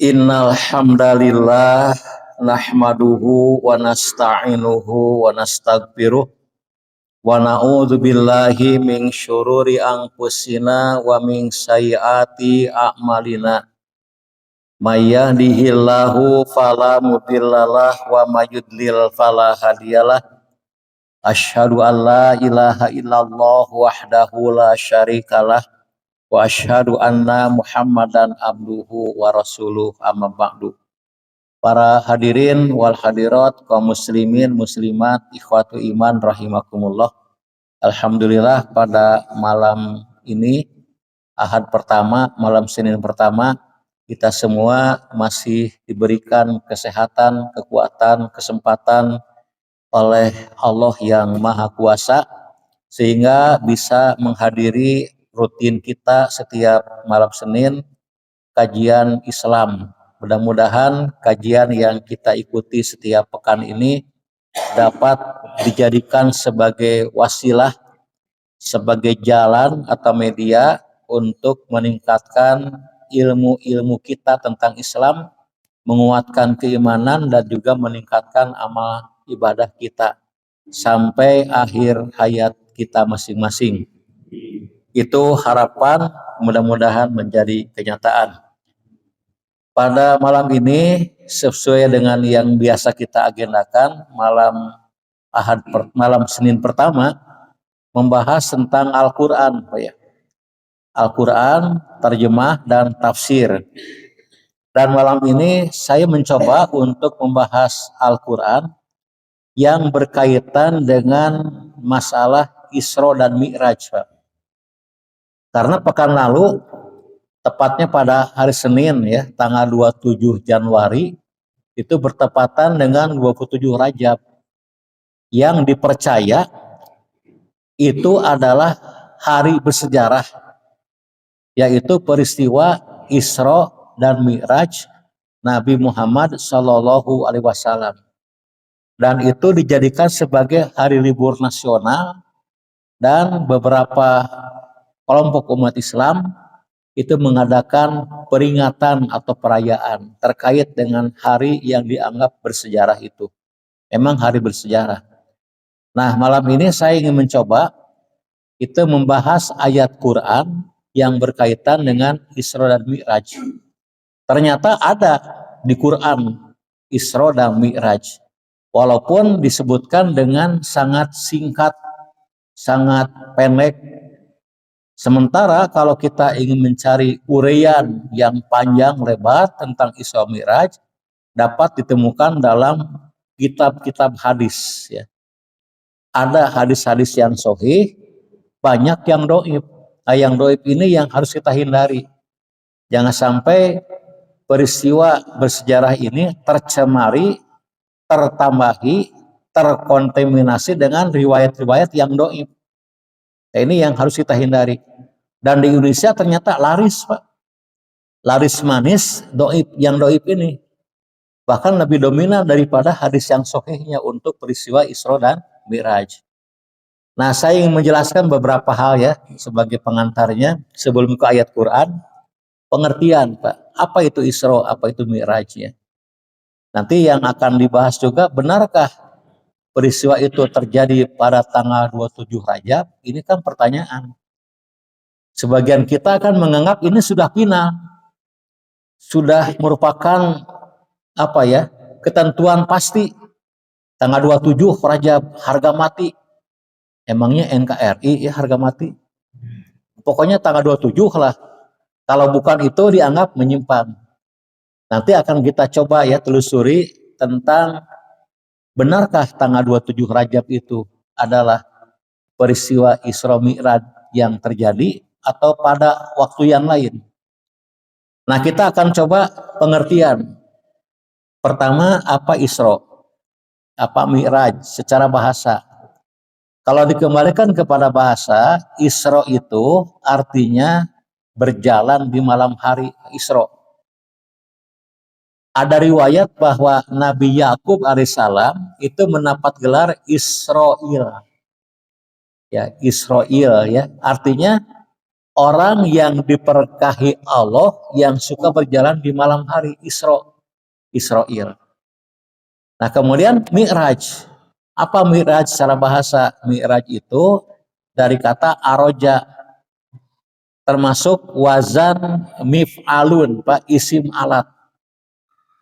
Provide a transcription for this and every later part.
Innal hamdalillah nahmaduhu wa nasta'inuhu wa nastaghfiruh wa na'udzu billahi min syururi anfusina wa min sayyiati a'malina. May yahdihillahu fala mudhillalah wa may yudlil fala hadiyalah. Asyhadu an la ilaha illallah wahdahu la syarikalah wa asyhadu anna Muhammadan abduhu wa rasuluh amma ba'du. Para hadirin wal hadirat, kaum muslimin muslimat, ikhwatu iman rahimakumullah. Alhamdulillah pada malam ini Ahad pertama, malam Senin pertama, kita semua masih diberikan kesehatan, kekuatan, kesempatan oleh Allah yang Maha Kuasa sehingga bisa menghadiri rutin kita setiap malam Senin kajian Islam. Mudah-mudahan kajian yang kita ikuti setiap pekan ini dapat dijadikan sebagai wasilah, sebagai jalan atau media untuk meningkatkan ilmu-ilmu kita tentang Islam, menguatkan keimanan dan juga meningkatkan amal ibadah kita sampai akhir hayat kita masing-masing. Itu harapan, mudah-mudahan menjadi kenyataan. Pada malam ini sesuai dengan yang biasa kita agendakan, malam Senin pertama membahas tentang Al-Qur'an, Pak ya. Al-Qur'an, terjemah dan tafsir. Dan malam ini saya mencoba untuk membahas Al-Qur'an yang berkaitan dengan masalah Isra dan Mi'raj, Pak. Karena pekan lalu tepatnya pada hari Senin ya, tanggal 27 Januari itu bertepatan dengan 27 Rajab yang dipercaya itu adalah hari bersejarah, yaitu peristiwa Isra dan Mi'raj Nabi Muhammad Shallallahu Alaihi Wasallam, dan itu dijadikan sebagai hari libur nasional, dan beberapa kelompok umat Islam itu mengadakan peringatan atau perayaan terkait dengan hari yang dianggap bersejarah itu. Memang hari bersejarah. Nah, malam ini saya ingin mencoba itu membahas ayat Quran yang berkaitan dengan Isra dan Mi'raj. Ternyata ada di Quran Isra dan Mi'raj. Walaupun disebutkan dengan sangat singkat, sangat pendek. Sementara kalau kita ingin mencari uraian yang panjang lebar tentang Isra Mi'raj dapat ditemukan dalam kitab-kitab hadis ya. Ada hadis-hadis yang sahih, banyak yang dhaif. Nah, yang dhaif ini yang harus kita hindari. Jangan sampai peristiwa bersejarah ini tercemari, tertambahi, terkontaminasi dengan riwayat-riwayat yang dhaif. Nah, ini yang harus kita hindari. Dan di Indonesia ternyata laris, Pak. Laris manis yang dhaif ini. Bahkan lebih dominan daripada hadis yang sahihnya untuk peristiwa Isra dan Mi'raj. Nah, saya ingin menjelaskan beberapa hal ya sebagai pengantarnya sebelum ke ayat Quran. Pengertian, Pak. Apa itu Isra, apa itu Mi'raj ya. Nanti yang akan dibahas juga, benarkah peristiwa itu terjadi pada tanggal 27 Rajab? Ini kan pertanyaan. Sebagian kita kan menganggap ini sudah final, sudah merupakan ketentuan pasti tanggal 27 Rajab harga mati. Emangnya NKRI ya harga mati? Pokoknya tanggal 27 lah. Kalau bukan itu dianggap menyimpang. Nanti akan kita coba ya telusuri tentang benarkah tanggal 27 Rajab itu adalah peristiwa Isra Mi'raj yang terjadi atau pada waktu yang lain. Nah, kita akan coba pengertian. Pertama, apa Isra? Apa Mi'raj secara bahasa? Kalau dikembalikan kepada bahasa, Isra itu artinya berjalan di malam hari Isra. Ada riwayat bahwa Nabi Yakub alaihissalam itu mendapat gelar Israil. Ya, Israil ya, artinya orang yang diberkahi Allah yang suka berjalan di malam hari, Israel. Nah, kemudian Mi'raj. Apa Mi'raj secara bahasa? Mi'raj itu dari kata aroja, termasuk wazan mif'alun, Pak, isim alat.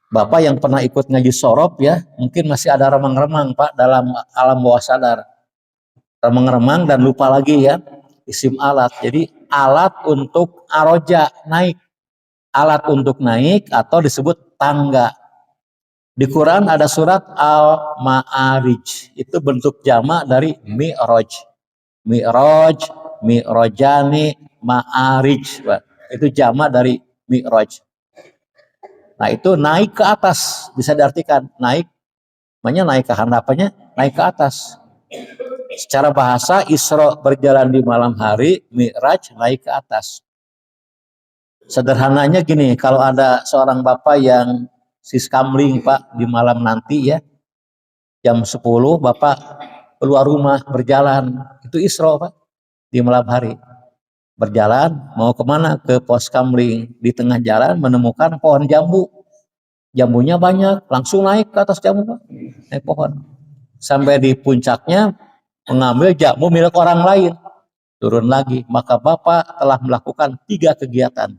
Bapak yang pernah ikut ngaji sorop ya, mungkin masih ada remang-remang Pak dalam alam bawah sadar. Remang-remang dan lupa lagi ya, isim alat. Jadi alat untuk aroja, naik. Alat untuk naik atau disebut tangga. Di Quran ada surat Al-Ma'arij. Itu bentuk jamak dari Mi'raj. Mi'raj, Mi'rajani, Ma'arij. Pak. Itu jamak dari Mi'raj. Nah itu naik ke atas, bisa diartikan naik, makanya naik ke handapnya, naik ke atas. Secara bahasa Isra berjalan di malam hari, Mi'raj naik ke atas. Sederhananya gini, kalau ada seorang bapak yang siskamling Pak di malam nanti ya, jam 10 bapak keluar rumah berjalan, itu Isra Pak, di malam hari. Berjalan, mau kemana? Ke pos kamling. Di tengah jalan menemukan pohon jambu. Jambunya banyak, langsung naik ke atas jambu Pak, naik pohon. Sampai di puncaknya mengambil jambu milik orang lain. Turun lagi, maka Bapak telah melakukan 3 kegiatan.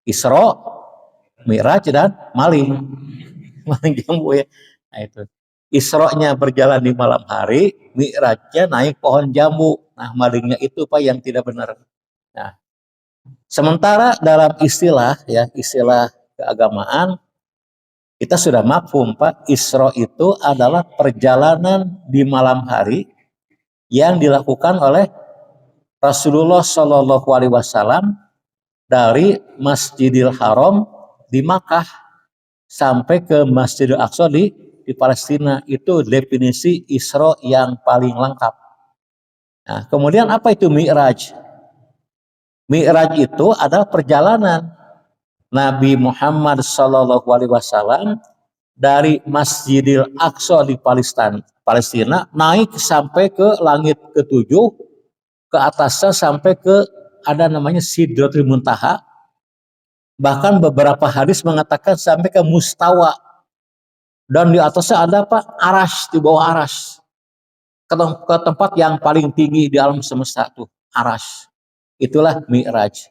Isra, Mi'raj, dan maling. Maling jambu ya. Nah itu. Isra-nya berjalan di malam hari, Mi'rajnya naik pohon jambu. Nah malingnya itu Pak yang tidak benar. Nah, sementara dalam istilah ya, istilah keagamaan, kita sudah mafhum Pak, Isra itu adalah perjalanan di malam hari yang dilakukan oleh Rasulullah Shallallahu Alaihi Wasallam dari Masjidil Haram di Makkah sampai ke Masjidil Aqsa di Palestina. Itu definisi Isra yang paling lengkap. Nah, kemudian apa itu Mi'raj? Mi'raj itu adalah perjalanan Nabi Muhammad Shallallahu Alaihi Wasallam dari Masjidil Aqsa di Palestina naik sampai ke langit ketujuh, ke atasnya sampai ke ada namanya Sidratul Muntaha. Bahkan beberapa hadis mengatakan sampai ke Mustawa, dan di atasnya ada apa? Arash, di bawah Arash, ke tempat yang paling tinggi di alam semesta tuh, Arash. Itulah Mi'raj.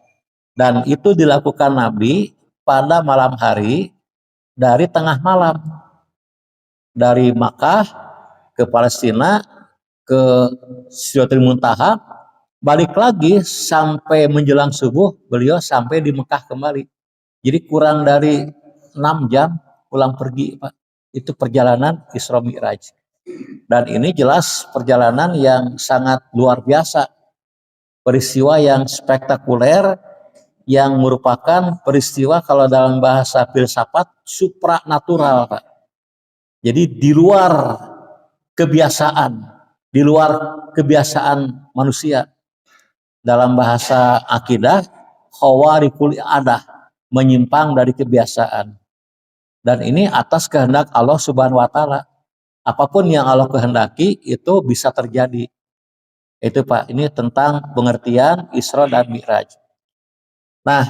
Dan itu dilakukan Nabi pada malam hari dari tengah malam. Dari Makkah ke Palestina, ke Sidratul Muntaha, balik lagi sampai menjelang subuh, beliau sampai di Mekah kembali. Jadi kurang dari 6 jam pulang pergi Pak. Itu perjalanan Isra Mi'raj. Dan ini jelas perjalanan yang sangat luar biasa. Peristiwa yang spektakuler, yang merupakan peristiwa kalau dalam bahasa filsafat supranatural Pak. Jadi di luar kebiasaan, di luar kebiasaan manusia. Dalam bahasa akidah, khawarikul adah, menyimpang dari kebiasaan. Dan ini atas kehendak Allah Subhanahu wa taala. Apapun yang Allah kehendaki itu bisa terjadi. Itu Pak, ini tentang pengertian Isra dan Mi'raj. Nah,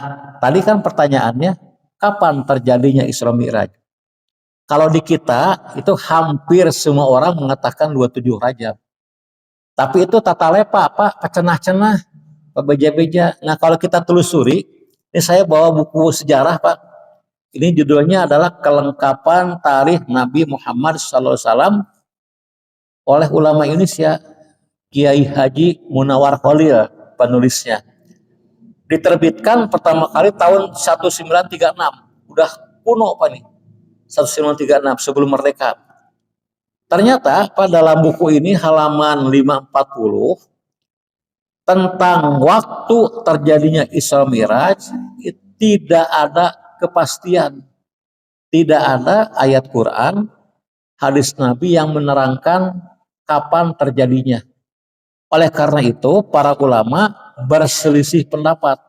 tadi kan pertanyaannya, kapan terjadinya Isra Mi'raj? Kalau di kita, itu hampir semua orang mengatakan 27 Rajab. Tapi itu tata lepa, Pak, pecenah-cenah, beja-beja. Nah, kalau kita telusuri, ini saya bawa buku sejarah, Pak. Ini judulnya adalah Kelengkapan Tarikh Nabi Muhammad SAW oleh ulama Indonesia, Kiai Haji Munawar Khalil, penulisnya. Diterbitkan pertama kali tahun 1936. Udah kuno Pak nih. 1936 sebelum merdeka. Ternyata Pak dalam buku ini halaman 540 tentang waktu terjadinya Isra Mi'raj tidak ada kepastian. Tidak ada ayat Quran, hadis Nabi yang menerangkan kapan terjadinya. Oleh karena itu, para ulama berselisih pendapat,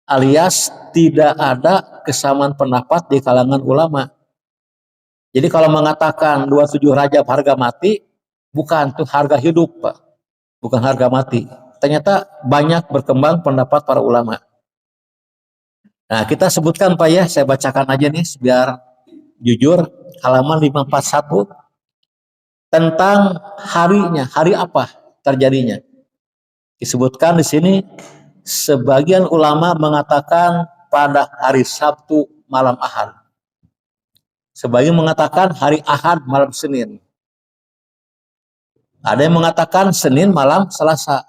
alias tidak ada kesamaan pendapat di kalangan ulama. Jadi kalau mengatakan 27 Rajab harga mati, bukan, itu harga hidup Pak, bukan harga mati. ternyata banyak berkembang pendapat para ulama. Nah, kita sebutkan Pak ya, saya bacakan aja nih biar jujur, halaman 541 tentang harinya, hari apa terjadinya. Disebutkan di sini sebagian ulama mengatakan pada hari Sabtu malam Ahad. Sebagian mengatakan hari Ahad malam Senin. Ada yang mengatakan Senin malam Selasa.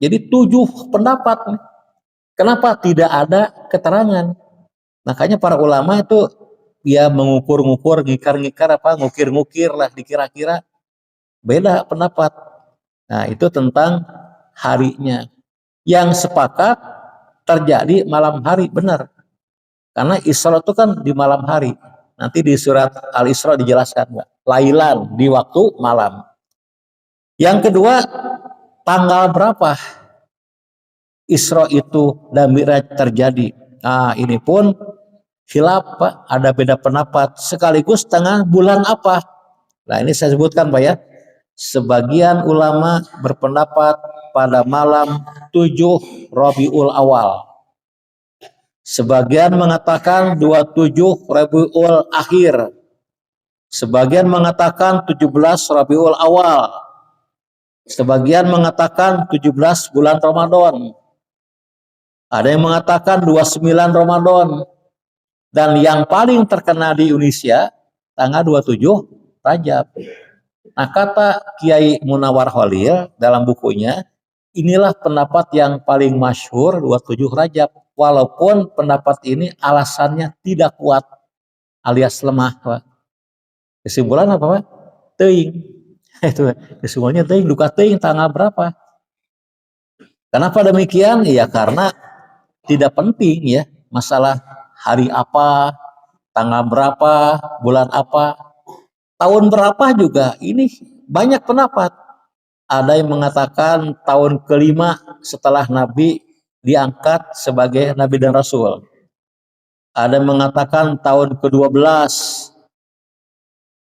Jadi 7 pendapat. Kenapa tidak ada keterangan? Makanya para ulama itu ya mengukur-ngukur, ngikar-ngikar apa, ngukir-ngukir lah, dikira-kira beda pendapat. Nah itu tentang harinya. Yang sepakat terjadi malam hari, benar. Karena Isra itu kan di malam hari. Nanti di surat Al-Isra dijelaskan, lailan, di waktu malam. Yang kedua, tanggal berapa Isra itu dan Mi'raj terjadi. Nah ini pun khilaf Pak, ada beda pendapat. Sekaligus tengah bulan apa. Nah ini saya sebutkan Pak ya. Sebagian ulama berpendapat pada malam 7 Rabiul Awal. Sebagian mengatakan 27 Rabiul Akhir. Sebagian mengatakan 17 Rabiul Awal. Sebagian mengatakan 17 bulan Ramadan. Ada yang mengatakan 29 Ramadan. Dan yang paling terkenal di Indonesia tanggal 27 Rajab. Nah kata Kiai Munawar Khalil dalam bukunya, inilah pendapat yang paling masyhur 27 Rajab. Walaupun pendapat ini alasannya tidak kuat alias lemah Pak. Kesimpulan apa Pak? Teuing. Itu kesimpulannya teuing, duka teuing tanggal berapa. Kenapa demikian? Ya karena tidak penting ya masalah hari apa, tanggal berapa, bulan apa, tahun berapa juga. Ini banyak pendapat. Ada yang mengatakan tahun kelima setelah Nabi diangkat sebagai Nabi dan Rasul. Ada yang mengatakan tahun ke-12.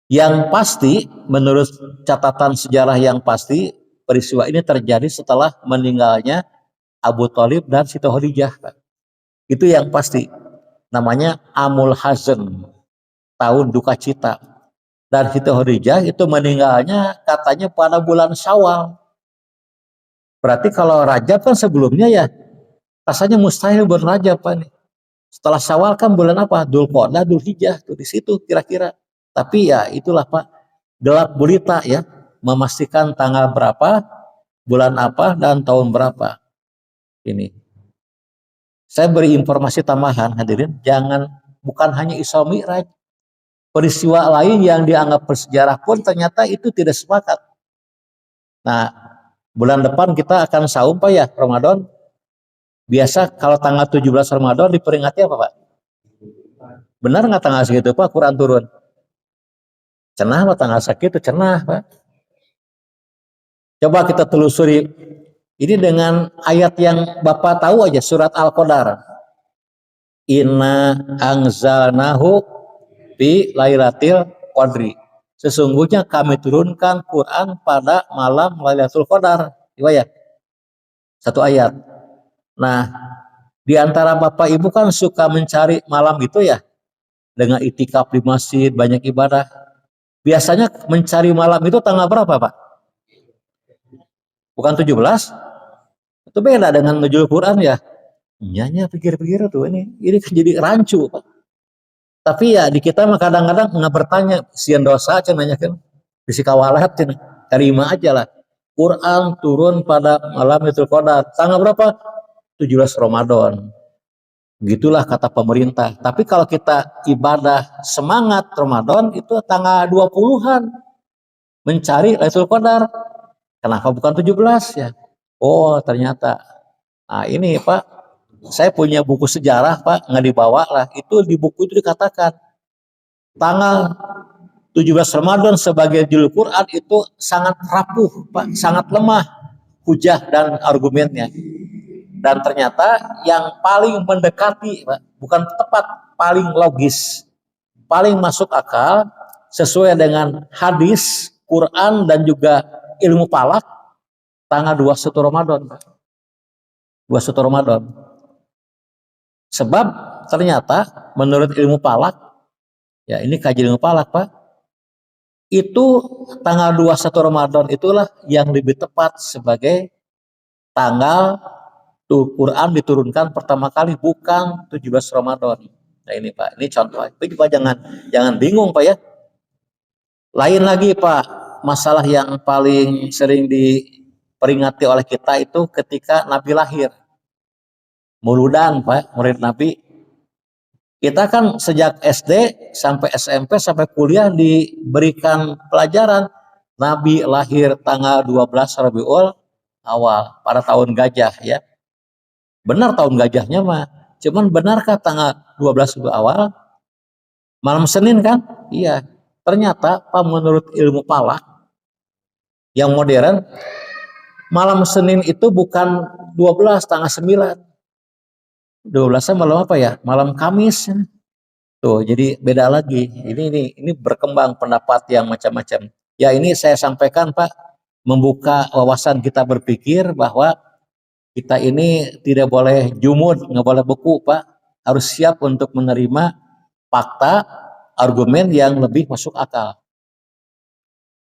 Yang pasti, menurut catatan sejarah yang pasti, peristiwa ini terjadi setelah meninggalnya Abu Thalib dan Siti Khadijah. Itu yang pasti. Namanya Amul Hazn, tahun duka cita. Dan Siti Khadijah itu meninggalnya katanya pada bulan Syawal. Berarti kalau Rajab kan sebelumnya ya, rasanya mustahil bulan Rajab Pak nih. Setelah Syawal kan bulan apa? Dzulqa'dah, Dzulhijjah tuh di situ kira-kira. Tapi ya itulah Pak, gelap gulita ya, memastikan tanggal berapa, bulan apa dan tahun berapa. Ini. Saya beri informasi tambahan hadirin, jangan bukan hanya Isra Mi'raj. Peristiwa lain yang dianggap bersejarah pun ternyata itu tidak sepakat. Nah, bulan depan kita akan saum Pak ya, Ramadan. Biasa kalau tanggal 17 Ramadan diperingati apa Pak? Benar nggak tanggal segitu Pak Quran turun? Cenah Pak tanggal segitu, cenah Pak. Coba kita telusuri. Ini dengan ayat yang Bapak tahu aja, surat Al-Qadar. Inna anzalnahu fi lailatul qadri. Sesungguhnya kami turunkan Quran pada malam Lailatul Qadar. Ya. Satu ayat. Nah, di antara Bapak Ibu kan suka mencari malam itu ya, dengan itikaf di masjid, banyak ibadah. Biasanya mencari malam itu tanggal berapa Pak? Bukan 17? Itu beda dengan nujul Quran ya. Iya, pikir-pikir tuh ini kan jadi rancu Pak. Tapi ya di kita mah kadang-kadang nggak bertanya, sian dosa cenanya kan, bisi kawalat cen, terima aja lah. Quran turun pada malam Lailatul Qadar, tanggal berapa? 17 Ramadan. Gitulah kata pemerintah. Tapi kalau kita ibadah semangat Ramadan itu tanggal 20-an mencari Lailatul Qadar. Kenapa bukan 17 ya? Oh ternyata. Nah ini Pak, saya punya buku sejarah Pak, nggak dibawa lah. Itu di buku itu dikatakan tanggal 17 Ramadan sebagai judul Quran itu sangat rapuh Pak, sangat lemah hujah dan argumennya. Dan ternyata yang paling mendekati Pak, bukan tepat, paling logis, paling masuk akal sesuai dengan hadis, Quran dan juga ilmu falak tanggal 21 Ramadan, Pak. 21 Ramadan. Sebab ternyata menurut ilmu falak, ya ini kajian ilmu falak, Pak, itu tanggal 21 Ramadan itulah yang lebih tepat sebagai tanggal Quran diturunkan pertama kali, bukan 17 Ramadan. Nah ini Pak, ini contoh. Tapi Pak jangan bingung Pak ya. Lain lagi Pak, masalah yang paling sering diperingati oleh kita itu ketika Nabi lahir. Muludan Pak, murid Nabi. Kita kan sejak SD sampai SMP sampai kuliah diberikan pelajaran Nabi lahir tanggal 12 Rabiul Awal pada tahun gajah ya. Benar tahun gajahnya mah. Cuman benarkah tanggal 12 Rabiul Awal? Malam Senin kan? Iya. Ternyata Pak menurut ilmu falak yang modern, malam Senin itu bukan 12 tanggal 9. 12-nya malam apa ya? Malam Kamis. Tuh, jadi beda lagi. Ini berkembang pendapat yang macam-macam. Ya, ini saya sampaikan Pak, membuka wawasan kita berpikir bahwa kita ini tidak boleh jumud, nggak boleh beku Pak. Harus siap untuk menerima fakta, argumen yang lebih masuk akal.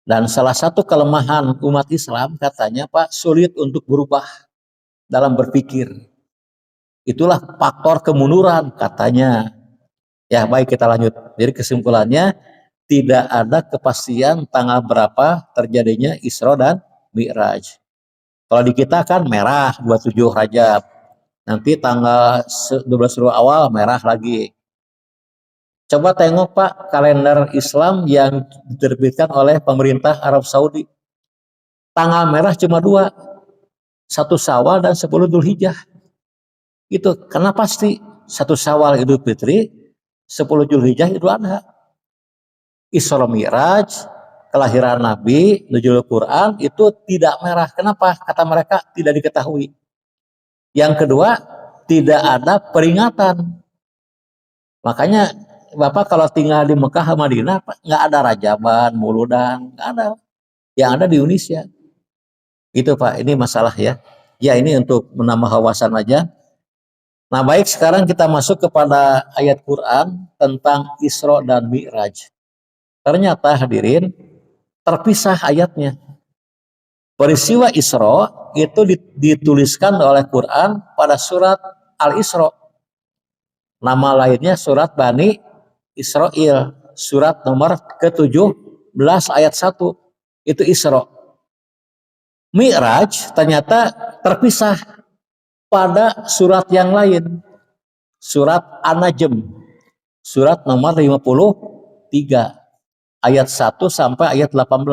Dan salah satu kelemahan umat Islam katanya Pak, sulit untuk berubah dalam berpikir. Itulah faktor kemunduran katanya. Ya baik, kita lanjut. Jadi kesimpulannya tidak ada kepastian tanggal berapa terjadinya Isra dan Mi'raj. Kalau di kita kan merah 27 Rajab. Nanti tanggal 12 awal merah lagi. Coba tengok Pak kalender Islam yang diterbitkan oleh pemerintah Arab Saudi. Tanggal merah cuma 2. 1 Syawal dan 10 Dzulhijjah. Itu karena pasti 1 Syawal Idul Fitri, 10 Dzulhijjah Idul Adha. Isra Mi'raj, kelahiran Nabi, nuzul Quran itu tidak merah. Kenapa? Kata mereka tidak diketahui. Yang kedua, tidak ada peringatan. Makanya Bapak kalau tinggal di Mekah Madinah nggak ada Rajaban, Muludan, nggak ada. Yang ada di Indonesia. Itu Pak, ini masalah ya. Ya ini untuk menambah wawasan aja. Nah baik, sekarang kita masuk kepada ayat Quran tentang Isra dan Mi'raj. Ternyata hadirin terpisah ayatnya. Peristiwa Isra itu dituliskan oleh Quran pada surat Al-Isra. Nama lainnya surat Bani Israel. Surat nomor ke-17 ayat 1. Itu Isra. Mi'raj ternyata terpisah pada surat yang lain. Surat An-Najm. Surat nomor 53. Ayat 1 sampai ayat 18.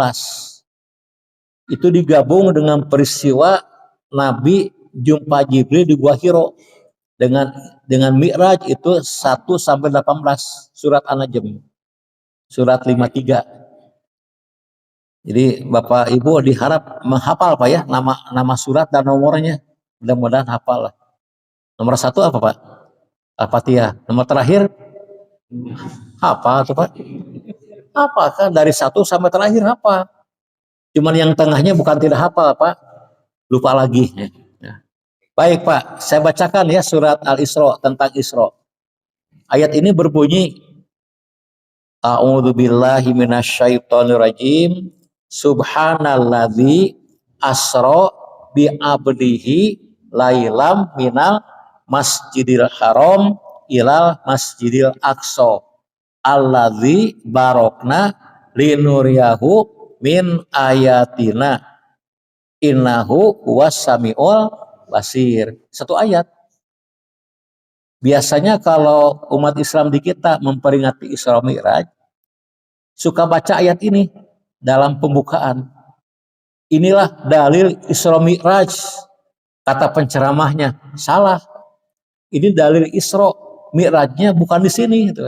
Itu digabung dengan peristiwa Nabi jumpa Jibril di Gua Hiro. Dengan Mi'raj itu 1 sampai 18. Surat An-Najm. Surat 53. Jadi Bapak Ibu diharap menghafal Pak ya nama surat dan nomornya. Mudah-mudahan hafal lah. Nomor 1 apa Pak? Al-Fatihah. Nomor terakhir apa tuh Pak? Apa kan dari 1 sampai terakhir apa? Cuman yang tengahnya bukan tidak hafal Pak. Lupa lagi. Ya. Baik Pak, saya bacakan ya surat Al-Isra tentang Isra. Ayat ini berbunyi, A'udzubillahi minasyaitonirrajim. Subhanalladzi asra bi abdihi lailam minal masjidil haram ilal masjidil aqsa alladzi barokna linuriyahu min ayatina innahu huwas samiul basir. 1 ayat. Biasanya kalau umat Islam di kita memperingati Isra Mi'raj suka baca ayat ini dalam pembukaan. Inilah dalil Isra Mi'raj. Kata penceramahnya, salah. Ini dalil Isra, Mi'rajnya bukan di sini gitu.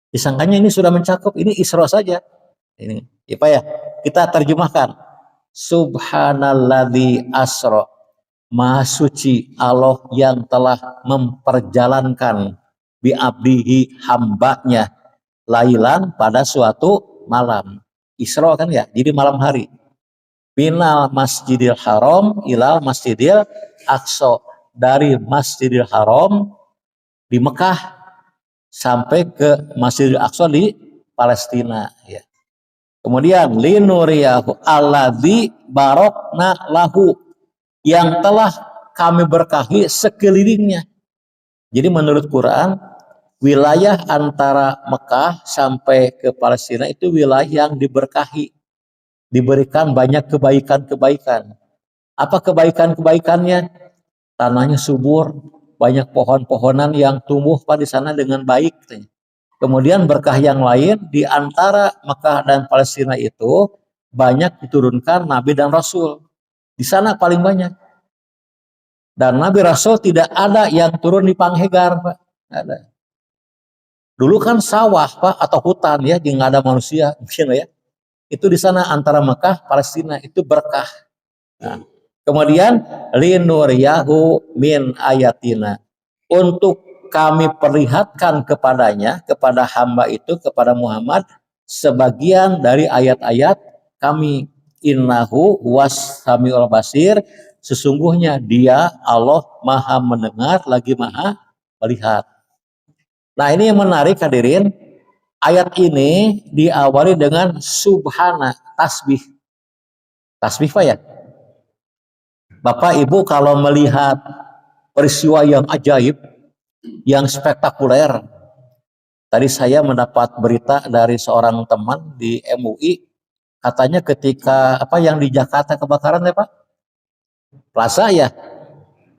Disangkanya ini sudah mencakup, ini Isra saja. Ini, apa ya? Kita terjemahkan. Subhanalladzi asra. Maha suci Allah yang telah memperjalankan bi abdihi hambanya lailan pada suatu malam. Isra kan ya, jadi malam hari. minal masjidil haram ilal masjidil aqsa, dari masjidil haram di Mekah sampai ke masjidil aqsa di Palestina ya. Kemudian linuriyahu alladzi barokna lahu, yang telah kami berkahi sekelilingnya. Jadi menurut Quran, wilayah antara Mekah sampai ke Palestina itu wilayah yang diberkahi, diberikan banyak kebaikan-kebaikan. Apa kebaikan-kebaikannya? Tanahnya subur, banyak pohon-pohonan yang tumbuh pada sana dengan baik. Kemudian berkah yang lain, di antara Mekah dan Palestina itu banyak diturunkan Nabi dan Rasul. Di sana paling banyak. Dan Nabi Rasul tidak ada yang turun di Panghegar, Pak. Ada. Dulu kan sawah, Pak, atau hutan ya, nggak ada manusia, mungkin ya. Itu di sana antara Mekah, Palestina, itu berkah. Nah, kemudian linuriyahu min ayatina, untuk kami perlihatkan kepadanya, kepada hamba itu, kepada Muhammad, sebagian dari ayat-ayat kami. Innahu was samiul basir, sesungguhnya dia Allah maha mendengar lagi maha melihat. Nah ini yang menarik hadirin, ayat ini diawali dengan subhana, tasbih. Tasbih Pak ya? Bapak Ibu kalau melihat peristiwa yang ajaib, yang spektakuler. Tadi saya mendapat berita dari seorang teman di MUI, katanya ketika apa yang di Jakarta kebakaran ya Pak, Plaza ya,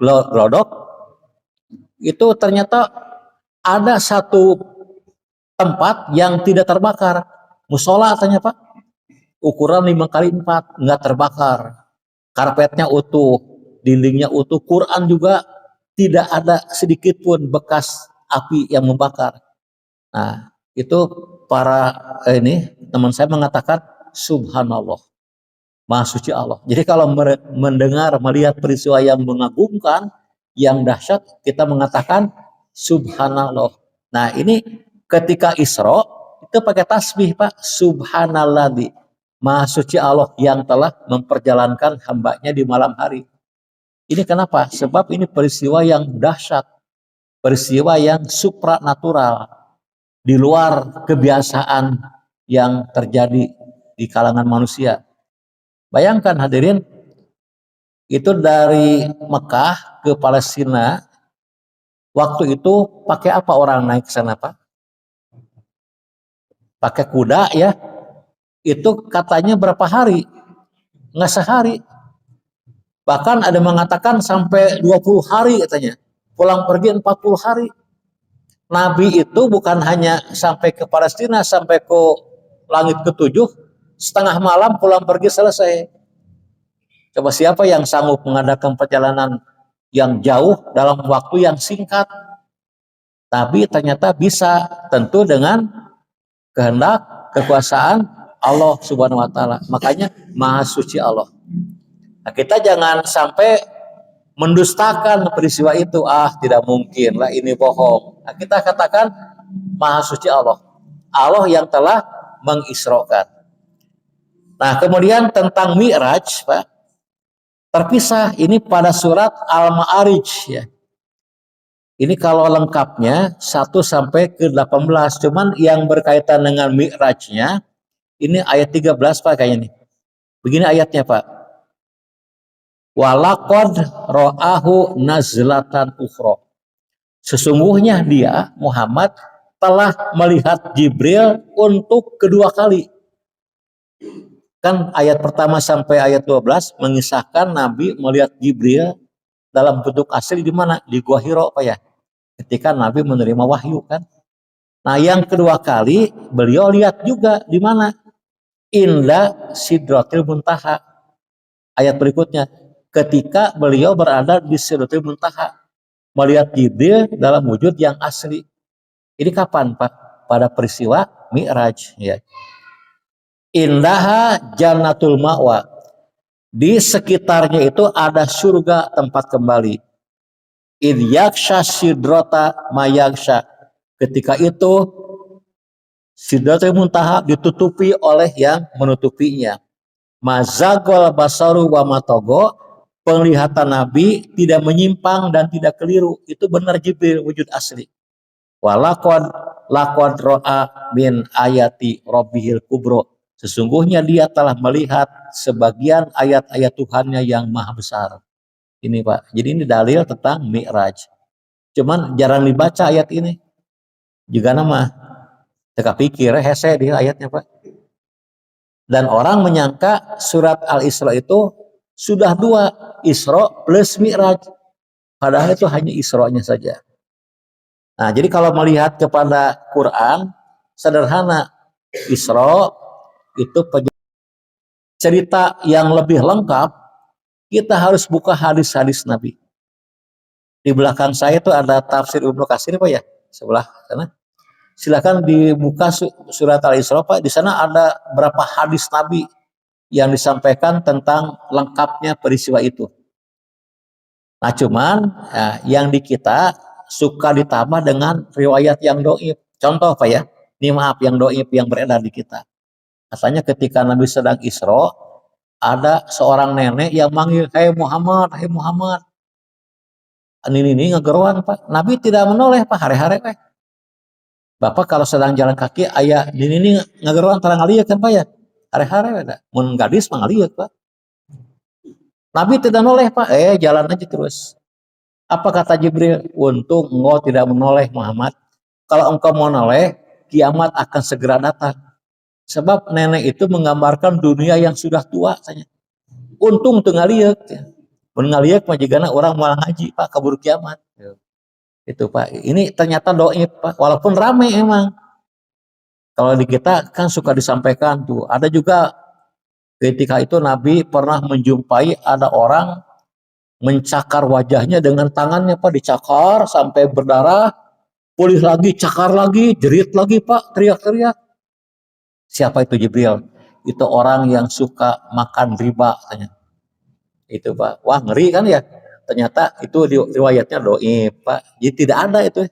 Glodok, itu ternyata ada satu tempat yang tidak terbakar, musola katanya Pak, ukuran 5x4, nggak terbakar, karpetnya utuh, dindingnya utuh, Quran juga tidak ada sedikit pun bekas api yang membakar. Nah, itu para ini teman saya mengatakan subhanallah, maha suci Allah. Jadi kalau mendengar, melihat peristiwa yang mengagumkan, yang dahsyat, kita mengatakan subhanallah. Nah, ini ketika Isra itu pakai tasbih Pak, subhanalladzi, maha suci Allah yang telah memperjalankan hambanya di malam hari. Ini kenapa? Sebab ini peristiwa yang dahsyat, peristiwa yang supranatural, di luar kebiasaan yang terjadi di kalangan manusia. Bayangkan hadirin, itu dari Mekah ke Palestina, waktu itu pakai apa orang naik ke sana Pak? Pakai kuda ya. Itu katanya berapa hari? Nggak sehari. Bahkan ada mengatakan sampai 20 hari katanya. Pulang pergi 40 hari. Nabi itu bukan hanya sampai ke Palestina, sampai ke langit ketujuh, setengah malam pulang pergi selesai. Coba siapa yang sanggup mengadakan perjalanan yang jauh dalam waktu yang singkat? Tapi ternyata bisa, tentu dengan kehendak, kekuasaan Allah Subhanahu wa taala. Makanya maha suci Allah. Nah, kita jangan sampai mendustakan peristiwa itu, tidak mungkin lah, ini bohong. Nah, kita katakan maha suci Allah, Allah yang telah mengisrokan. Nah kemudian tentang Mi'raj Pak, terpisah ini pada surat Al-Ma'arij ya. Ini kalau lengkapnya 1 sampai ke 18, cuman yang berkaitan dengan Mi'rajnya ini ayat 13 Pak kayaknya nih. Begini ayatnya Pak. Walaqad ra'ahu nazlatan ukhra. Sesungguhnya dia Muhammad telah melihat Jibril untuk kedua kali. Kan ayat pertama sampai ayat 12 mengisahkan Nabi melihat Jibril dalam bentuk asli di mana? Di Gua Hiro Pak ya. Ketika Nabi menerima wahyu kan. Nah, yang kedua kali beliau lihat juga di mana? Inda Sidratil Muntaha. Ayat berikutnya, ketika beliau berada di Sidratil Muntaha, melihat Jibril dalam wujud yang asli. Ini kapan Pak? Pada peristiwa Mi'raj ya. Indaha Jannatul Ma'wa. Di sekitarnya itu ada surga tempat kembali. Idyaksha sidrata mayaksha. Ketika itu Sidratul Muntaha ditutupi oleh yang menutupinya. mazagol basaru wa matogo, penglihatan Nabi tidak menyimpang dan tidak keliru. Itu benar Jibril wujud asli. Walakod lakod ro'a min ayati robbihil kubro. Sesungguhnya dia telah melihat sebagian ayat-ayat Tuhannya yang maha besar. Ini Pak. Jadi ini dalil tentang Mi'raj. Cuman jarang dibaca ayat ini. Juga nama teka pikir hese di ayatnya Pak. Dan orang menyangka surat Al-Isra itu sudah dua, Isra plus Mi'raj. Padahal itu hanya Isra-nya saja. Nah, jadi kalau melihat kepada Quran, sederhana. Isra itu cerita yang lebih lengkap, kita harus buka hadis-hadis Nabi. Di belakang saya itu ada tafsir Ibnu Katsir Pak ya, sebelah sana. Silakan dibuka surat Al-Isra Pak, di sana ada berapa hadis Nabi yang disampaikan tentang lengkapnya peristiwa itu. Nah cuman yang di kita suka ditambah dengan riwayat yang doib. Contoh Pak ya, ini maaf yang doib yang beredar di kita. Katanya ketika Nabi sedang Isra, ada seorang nenek yang manggil, "Hai Muhammad, hai Muhammad." Ini ngegeruan Pak. Nabi tidak menoleh Pak, hare-hare Pak. Bapak kalau sedang jalan kaki, ayah ini ngageruan tarang ngalieukeun kan Pak ya. Hare-hare ada. Mun gadis mah ngalieukeun Pak. Nabi tidak noleh Pak, jalan aja terus. Apa kata Jibril? Untung engkau tidak menoleh Muhammad. Kalau engkau mau noleh, kiamat akan segera datang. Sebab nenek itu menggambarkan dunia yang sudah tua saja. Untung teu ngalieukeun. Ya. Mun ngalieukeun mah jigana orang malah ngaji Pak kabur kiamat. Itu Pak. Ini ternyata doib Pak. Walaupun rame emang. Kalau di kita kan suka disampaikan tuh. Ada juga ketika itu Nabi pernah menjumpai ada orang mencakar wajahnya dengan tangannya Pak. Dicakar sampai berdarah. Pulih lagi, cakar lagi, jerit lagi Pak. Teriak-teriak. Siapa itu Jibril? Itu orang yang suka makan riba. Tanya. Itu Pak. Wah ngeri kan ya. Ternyata itu riwayatnya doib Pak. Jadi tidak ada itu.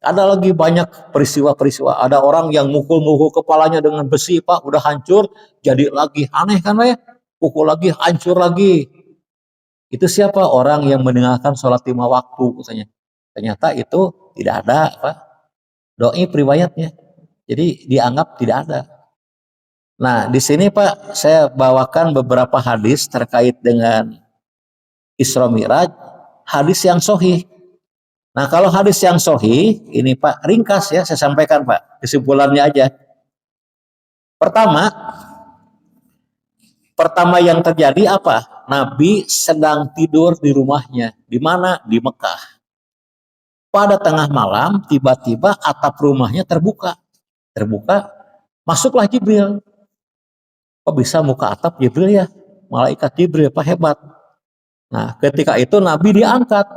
Ada lagi banyak peristiwa-peristiwa. Ada orang yang mukul-mukul kepalanya dengan besi Pak. Udah hancur. Jadi lagi aneh kan Pak ya. Pukul lagi hancur lagi. Itu siapa? Orang yang mendengarkan sholat 5 waktu. Katanya. Ternyata itu tidak ada Pak. Doib riwayatnya. Jadi dianggap tidak ada. Nah di sini Pak. Saya bawakan beberapa hadis terkait dengan Isra Mi'raj, hadis yang sahih. Nah kalau hadis yang sahih, ini Pak ringkas ya saya sampaikan Pak, kesimpulannya aja. Pertama yang terjadi apa? Nabi sedang tidur di rumahnya. Di mana? Di Mekah. Pada tengah malam, tiba-tiba atap rumahnya terbuka. Terbuka, masuklah Jibril. Kok bisa muka atap Jibril ya? Malaikat Jibril, Pak hebat. Nah, ketika itu Nabi diangkat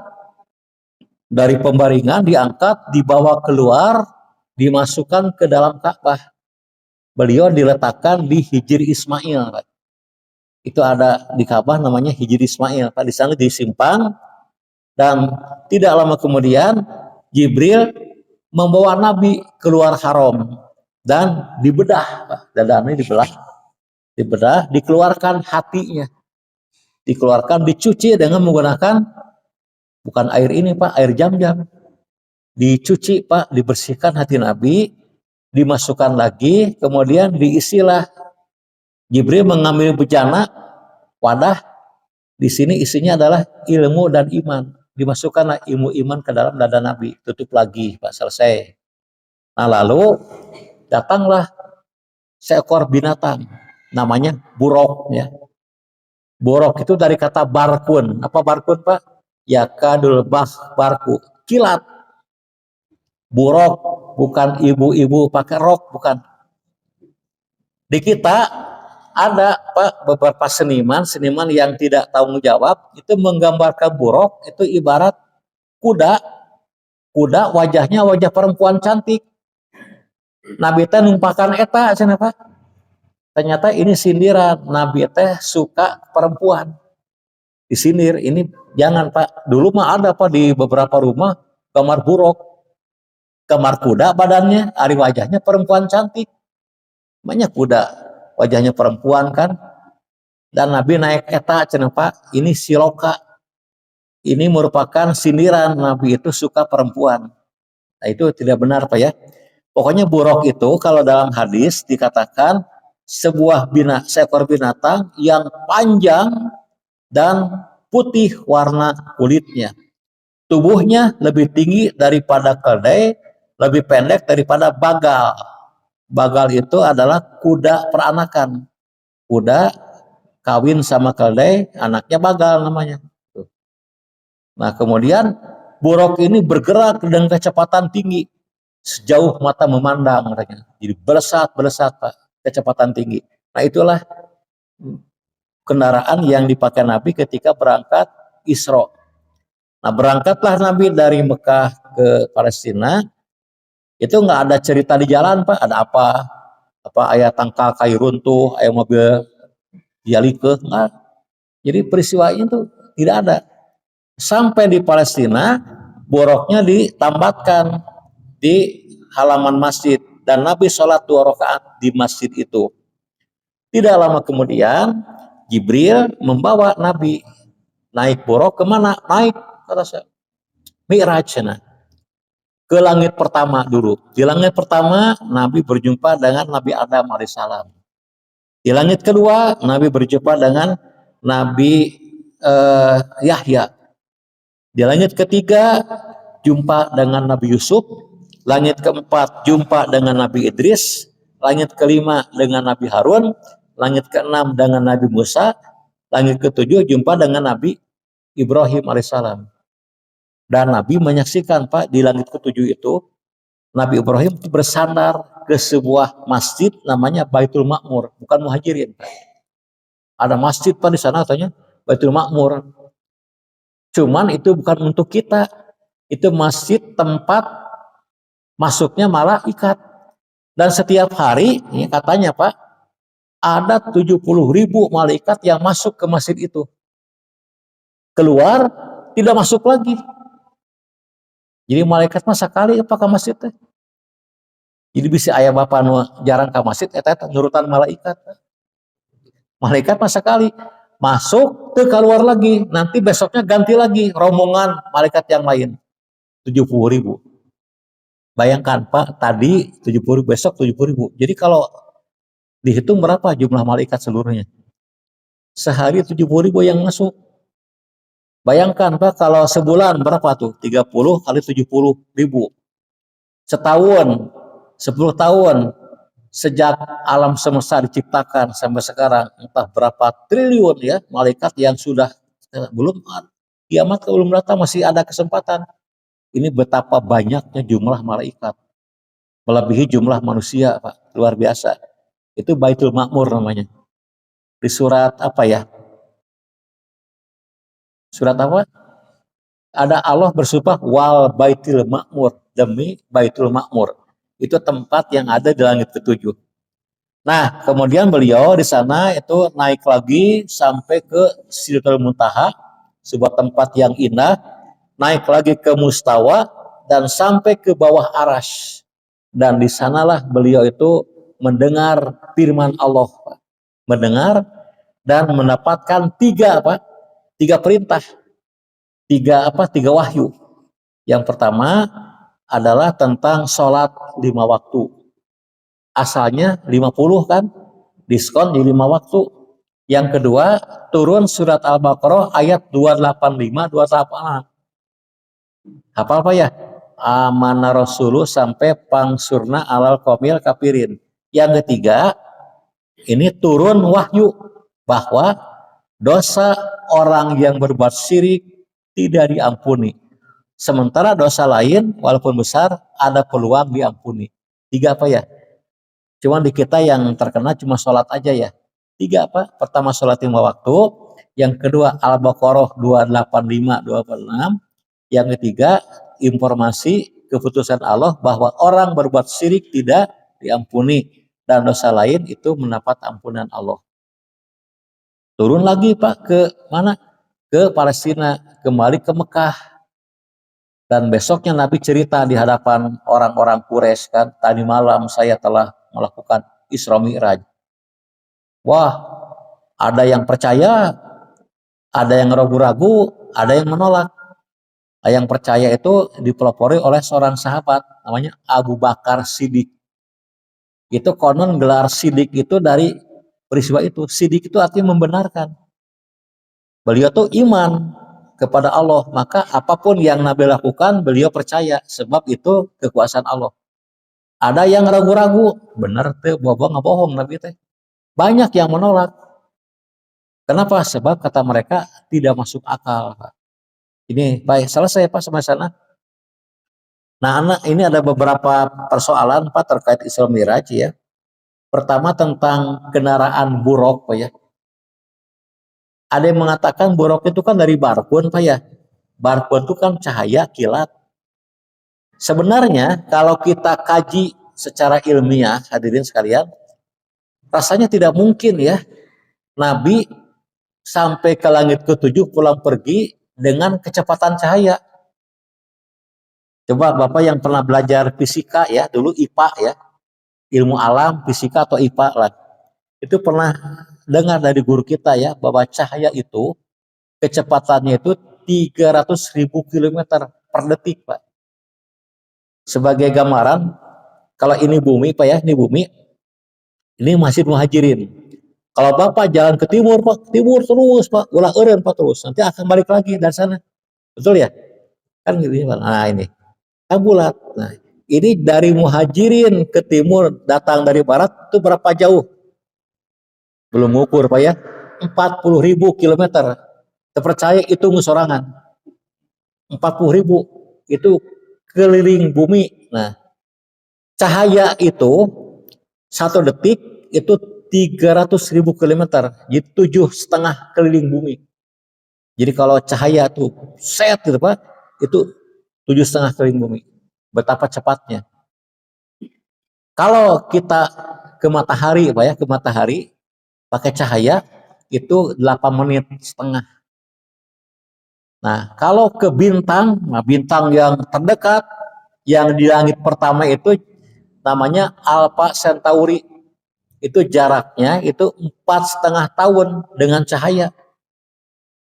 dari pembaringan, diangkat, dibawa keluar, dimasukkan ke dalam Ka'bah. Beliau diletakkan di Hijri Ismail, Pak. Itu ada di Ka'bah namanya Hijri Ismail, Pak. Di sana disimpan dan tidak lama kemudian Jibril membawa Nabi keluar haram dan dibedah, Pak. Dadanya dibedah, dikeluarkan hatinya. Dikeluarkan, dicuci dengan menggunakan bukan air ini Pak, air jam-jam. Dicuci Pak, dibersihkan hati Nabi, dimasukkan lagi, kemudian diisilah. Jibril mengambil bejana, wadah, di sini isinya adalah ilmu dan iman. Dimasukkanlah ilmu iman ke dalam dada Nabi, tutup lagi Pak, selesai. Nah lalu datanglah seekor binatang, namanya buruk ya. Borok itu dari kata barkun. Apa barkun Pak? Yakadul barku. Kilat. Borok bukan ibu-ibu pakai rok, bukan. Di kita ada Pak beberapa seniman yang tidak tanggung jawab itu menggambarkan borok itu ibarat kuda. Kuda wajahnya wajah perempuan cantik. Nabi teh numpakan eta cenah Pak. Ternyata ini sindiran, Nabi teh suka perempuan. Disindir, ini jangan Pak. Dulu mah ada Pak di beberapa rumah kamar buruk. Kamar kuda badannya, ari wajahnya perempuan cantik. Namanya kuda. wajahnya perempuan kan, dan Nabi naik eta cenah Pak, ini siloka, ini merupakan sindiran, Nabi itu suka perempuan. Nah itu tidak benar Pak ya. Pokoknya buruk itu kalau dalam hadis dikatakan seekor binatang yang panjang dan putih warna kulitnya. Tubuhnya lebih tinggi daripada keledai, lebih pendek daripada bagal. Bagal itu adalah kuda peranakan. Kuda kawin sama keledai, anaknya bagal namanya. Nah kemudian buruk ini bergerak dengan kecepatan tinggi sejauh mata memandang katanya. Jadi belesat Pak, kecepatan tinggi. Nah itulah kendaraan yang dipakai Nabi ketika berangkat Isra. Nah berangkatlah Nabi dari Mekah ke Palestina, itu nggak ada cerita di jalan Pak, ada apa ayat tangkal kayu runtuh, ayat mobil dialike, nggak. Jadi peristiwa itu tidak ada. Sampai di Palestina, boroknya ditambatkan di halaman masjid dan Nabi sholat 2 rakaat di masjid itu. Tidak lama kemudian Jibril membawa Nabi naik borok kemana? Naik kata saya Mi'raj ke langit pertama dulu. Di langit pertama Nabi berjumpa dengan Nabi Adam alaihissalam. Di langit kedua Nabi berjumpa dengan Nabi Yahya. Di langit ketiga jumpa dengan Nabi Yusuf, langit keempat jumpa dengan Nabi Idris, langit kelima dengan Nabi Harun, langit keenam dengan Nabi Musa, langit ketujuh jumpa dengan Nabi Ibrahim alaihissalam. Dan Nabi menyaksikan Pak di langit ketujuh itu Nabi Ibrahim bersandar ke sebuah masjid namanya Baitul Ma'mur, bukan Muhajirin Pak. Ada masjid Pak di sana katanya Baitul Ma'mur. Cuman itu bukan untuk kita. Itu masjid tempat masuknya malaikat. Dan setiap hari, ini katanya Pak, ada 70.000 malaikat yang masuk ke masjid itu. Keluar, tidak masuk lagi. Jadi malaikat mah sekali apa ke masjid teh. Jadi bisa ayah bapak jarang ke masjid, eta nurutan malaikat. Malaikat mah sekali. Masuk, tuh keluar lagi. Nanti besoknya ganti lagi rombongan malaikat yang lain. 70.000. Bayangkan Pak, tadi 70.000, besok 70.000. Jadi kalau dihitung berapa jumlah malaikat seluruhnya? Sehari 70.000 yang masuk. Bayangkan Pak, kalau sebulan berapa tuh? 30 kali 70.000. Setahun, 10 tahun, sejak alam semesta diciptakan sampai sekarang, entah berapa triliun ya malaikat yang sudah belum kiamat belum datang, masih ada kesempatan. Ini betapa banyaknya jumlah malaikat, melebihi jumlah manusia Pak, luar biasa. Itu Baitul Ma'mur namanya. Di surat apa ya? Surat apa? Ada Allah bersumpah wal Baitul Ma'mur, demi Baitul Ma'mur. Itu tempat yang ada di langit ketujuh. Nah, kemudian beliau di sana itu naik lagi sampai ke Sidratul Muntaha, sebuah tempat yang indah, naik lagi ke Mustawa dan sampai ke bawah Arash. Dan di sanalah beliau itu mendengar firman Allah, mendengar dan mendapatkan tiga perintah, tiga wahyu. Yang pertama adalah tentang sholat 5 waktu. Asalnya 50 kan, diskon di 5 waktu. Yang kedua, turun surat Al-Baqarah ayat 285, 286. Hafal apa ya? Amana Rasulu sampai pangsurna alal komil kafirin. Yang ketiga, ini turun wahyu bahwa dosa orang yang berbuat syirik tidak diampuni. Sementara dosa lain walaupun besar ada peluang diampuni. Tiga apa ya? Cuma di kita yang terkena cuma sholat aja ya. Tiga apa? Pertama sholat 5 waktu. Yang kedua Al-Baqarah 285, 286. Yang ketiga informasi keputusan Allah bahwa orang berbuat syirik tidak diampuni. Dan dosa lain itu mendapat ampunan Allah. Turun lagi Pak ke mana? Ke Palestina. Kembali ke Mekah. Dan besoknya Nabi cerita di hadapan orang-orang Quraisy kan. Tadi malam saya telah melakukan Isra Mi'raj. Wah, ada yang percaya, ada yang ragu-ragu, ada yang menolak. Yang percaya itu dipelopori oleh seorang sahabat namanya Abu Bakar Siddiq. Itu konon gelar Siddiq itu dari peristiwa itu. Siddiq itu artinya membenarkan. Beliau tuh iman kepada Allah, maka apapun yang Nabi lakukan beliau percaya sebab itu kekuasaan Allah. Ada yang ragu-ragu, benar teh bohong nggak bohong Nabi teh. Banyak yang menolak. Kenapa? Sebab kata mereka tidak masuk akal. Ini baik selesai Pak sampai sana. Nah, anak ini ada beberapa persoalan Pak terkait Isra Miraj ya. Pertama tentang kendaraan buruk Pak ya. Ada yang mengatakan buruk itu kan dari barkun Pak ya. Barkun itu kan cahaya kilat. Sebenarnya kalau kita kaji secara ilmiah hadirin sekalian, rasanya tidak mungkin ya Nabi sampai ke langit ketujuh pulang pergi dengan kecepatan cahaya. Coba Bapak yang pernah belajar fisika ya, dulu IPA ya, ilmu alam, fisika atau IPA lah. Itu pernah dengar dari guru kita ya, bahwa cahaya itu kecepatannya itu 300.000 kilometer per detik Pak. Sebagai gambaran, kalau ini bumi Pak ya, ini bumi, ini Masjid Muhajirin. Kalau Bapak jalan ke timur Pak, timur terus Pak, ulah eureun Pak terus, nanti akan balik lagi dari sana. Betul ya? Kan gitu ya Pak. Nah ini, kan bulat. Nah, ini dari Muhajirin ke timur, datang dari barat, itu berapa jauh? Belum ngukur Pak ya, 40.000 kilometer. Terpercaya itu sorangan. 40.000 itu keliling bumi. Nah, cahaya itu 1 detik itu 300.000 kilometer, jadi 7,5 keliling bumi. Jadi kalau cahaya tuh set gitu Pak, itu 7,5 keliling bumi. Betapa cepatnya. Kalau kita ke matahari Pak ya, ke matahari pakai cahaya itu 8,5 menit. Nah, kalau ke bintang, nah bintang yang terdekat yang di langit pertama itu namanya Alpha Centauri. Itu jaraknya itu 4,5 tahun dengan cahaya.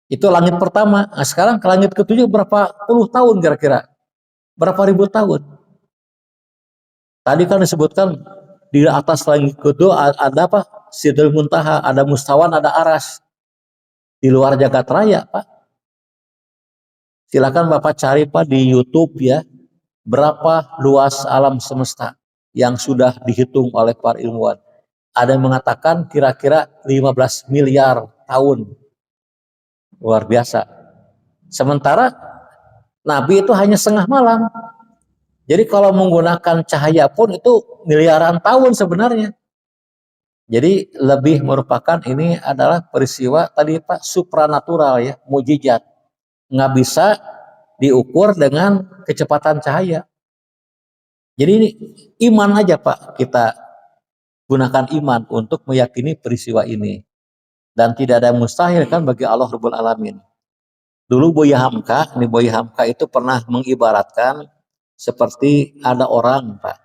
Itu langit pertama. Nah, sekarang ke langit ketujuh berapa puluh tahun kira-kira? Berapa ribu tahun? Tadi kan disebutkan di atas langit kedua ada apa? Sidratul Muntaha, ada Mustawan, ada Aras. Di luar jagat raya, Pak. Silakan Bapak cari Pak di YouTube ya, berapa luas alam semesta yang sudah dihitung oleh para ilmuwan. Ada yang mengatakan kira-kira 15 miliar tahun. Luar biasa. Sementara Nabi itu hanya setengah malam. Jadi kalau menggunakan cahaya pun itu miliaran tahun sebenarnya. Jadi lebih merupakan ini adalah peristiwa tadi Pak supranatural ya, mujizat. Nggak bisa diukur dengan kecepatan cahaya. Jadi ini iman aja Pak, kita gunakan iman untuk meyakini peristiwa ini. Dan tidak ada yang mustahil kan bagi Allah Rabbul Alamin. Dulu Buya Hamka, ini Buya Hamka itu pernah mengibaratkan seperti ada orang Pak,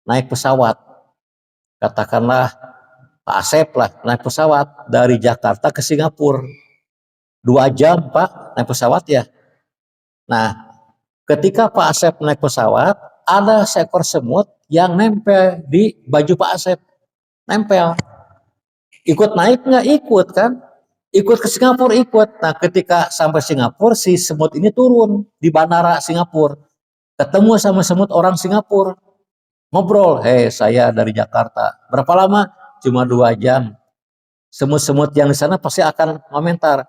naik pesawat. Katakanlah Pak Asep lah, naik pesawat dari Jakarta ke Singapura. 2 jam Pak, naik pesawat ya. Nah, ketika Pak Asep naik pesawat, ada seekor semut yang nempel di baju Pak Asep. Nempel. Ikut naik nggak? Ikut kan? Ikut ke Singapura ikut. Nah ketika sampai Singapura si semut ini turun di bandara Singapura. Ketemu sama semut orang Singapura. Ngobrol, saya dari Jakarta. Berapa lama? Cuma 2 jam. Semut-semut yang di sana pasti akan komentar.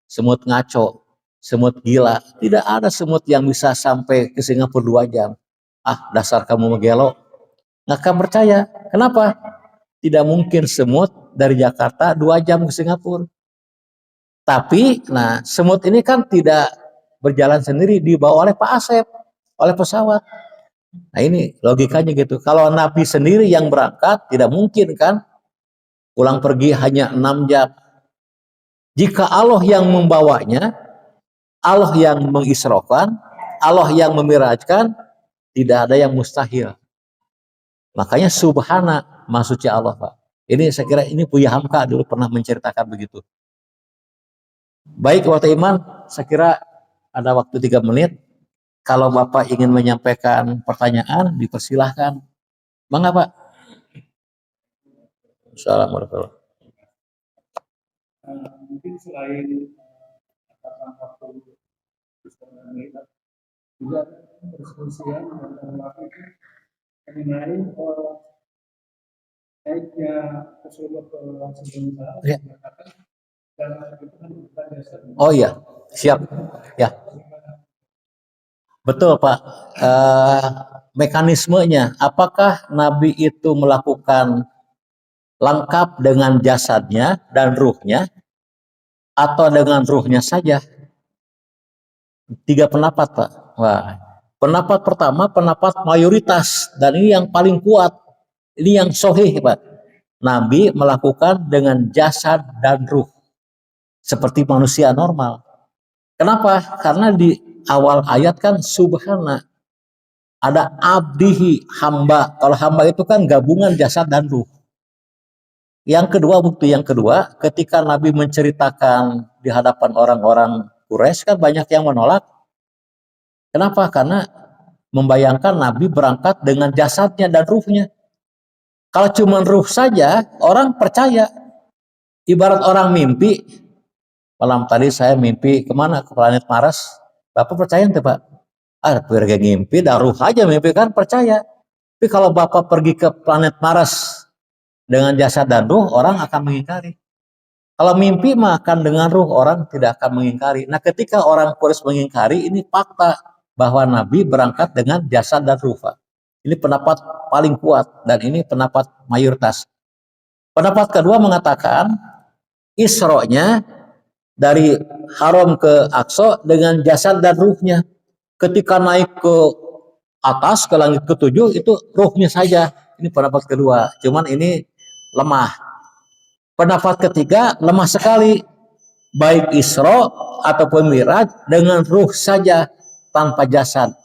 Semut ngaco, semut gila. Tidak ada semut yang bisa sampai ke Singapura 2 jam. Ah dasar kamu megelo. Nggak akan percaya. Kenapa? Tidak mungkin semut dari Jakarta 2 jam ke Singapura. Tapi, nah semut ini kan tidak berjalan sendiri, dibawa oleh Pak Asep, oleh pesawat. Nah ini logikanya gitu. Kalau Nabi sendiri yang berangkat, tidak mungkin kan pulang pergi hanya 6 jam. Jika Allah yang membawanya, Allah yang mengisrokan, Allah yang memirajkan, tidak ada yang mustahil. Makanya subhana, maksudnya Allah Pak. Ini saya kira ini Buya Hamka dulu pernah menceritakan begitu. Baik, Waktu Iman, saya kira ada waktu 3 menit. Kalau Bapak ingin menyampaikan pertanyaan, dipersilahkan. Mangga Pak. Assalamualaikum. Mungkin selain waktu juga perselisihan antara mengenai baiknya Rasulullah sebelumnya Oh iya, siap. Ya, betul Pak. Mekanismenya, apakah Nabi itu melakukan lengkap dengan jasadnya dan ruhnya, atau dengan ruhnya saja? 3 pendapat Pak. Wah, pendapat pertama pendapat mayoritas, dan ini yang paling kuat, ini yang sahih Pak. Nabi melakukan dengan jasad dan ruh seperti manusia normal. Kenapa? Karena di awal ayat kan subhana, ada abdihi, hamba. Kalau hamba itu kan gabungan jasad dan ruh. Yang kedua, bukti yang kedua, ketika Nabi menceritakan di hadapan orang-orang Quraisy kan banyak yang menolak. Kenapa? Karena membayangkan Nabi berangkat dengan jasadnya dan ruhnya. Kalau cuma ruh saja, orang percaya. Ibarat orang mimpi, malam tadi saya mimpi kemana? Ke planet Mars. Bapak percaya nggak Pak? Pergi ngimpi, dah ruh aja mimpi kan percaya. Tapi kalau Bapak pergi ke planet Mars dengan jasad dan ruh, orang akan mengingkari. Kalau mimpi makan dengan ruh, orang tidak akan mengingkari. Nah, ketika orang Quraisy mengingkari, ini fakta bahwa Nabi berangkat dengan jasad dan ruh. Ini pendapat paling kuat dan ini pendapat mayoritas. Pendapat kedua mengatakan Isra-nya dari Haram ke Aqsa dengan jasad dan ruhnya. Ketika naik ke atas ke langit ketujuh itu ruhnya saja. Ini pendapat kedua. Cuman ini lemah. Pendapat ketiga lemah sekali. Baik Isra ataupun Mi'raj dengan ruh saja tanpa jasad.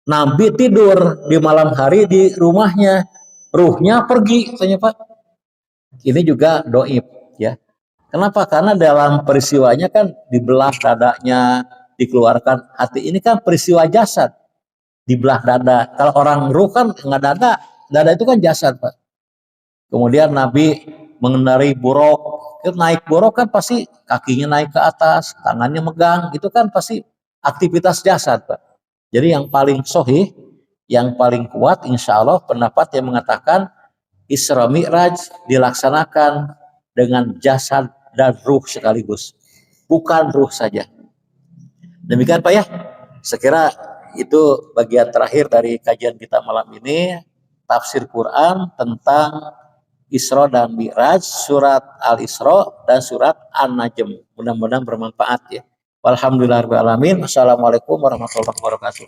Nabi tidur di malam hari di rumahnya, ruhnya pergi, tanya Pak. Ini juga doib, ya. Kenapa? Karena dalam peristiwanya kan dibelah dadanya, dikeluarkan hati. Ini kan peristiwa jasad, dibelah dada. Kalau orang ruh kan nggak dada itu kan jasad Pak. Kemudian Nabi mengendarai buruk, naik buruk kan pasti kakinya naik ke atas, tangannya megang, itu kan pasti aktivitas jasad Pak. Jadi yang paling sahih, yang paling kuat insya Allah pendapat yang mengatakan Isra Mi'raj dilaksanakan dengan jasad dan ruh sekaligus, bukan ruh saja. Demikian Pak ya, sekira itu bagian terakhir dari kajian kita malam ini, tafsir Quran tentang Isra dan Mi'raj, surat Al-Isra dan surat An-Najm. Mudah-mudahan bermanfaat ya. Walhamdulillahirrahmanirrahim. Assalamualaikum warahmatullahi wabarakatuh.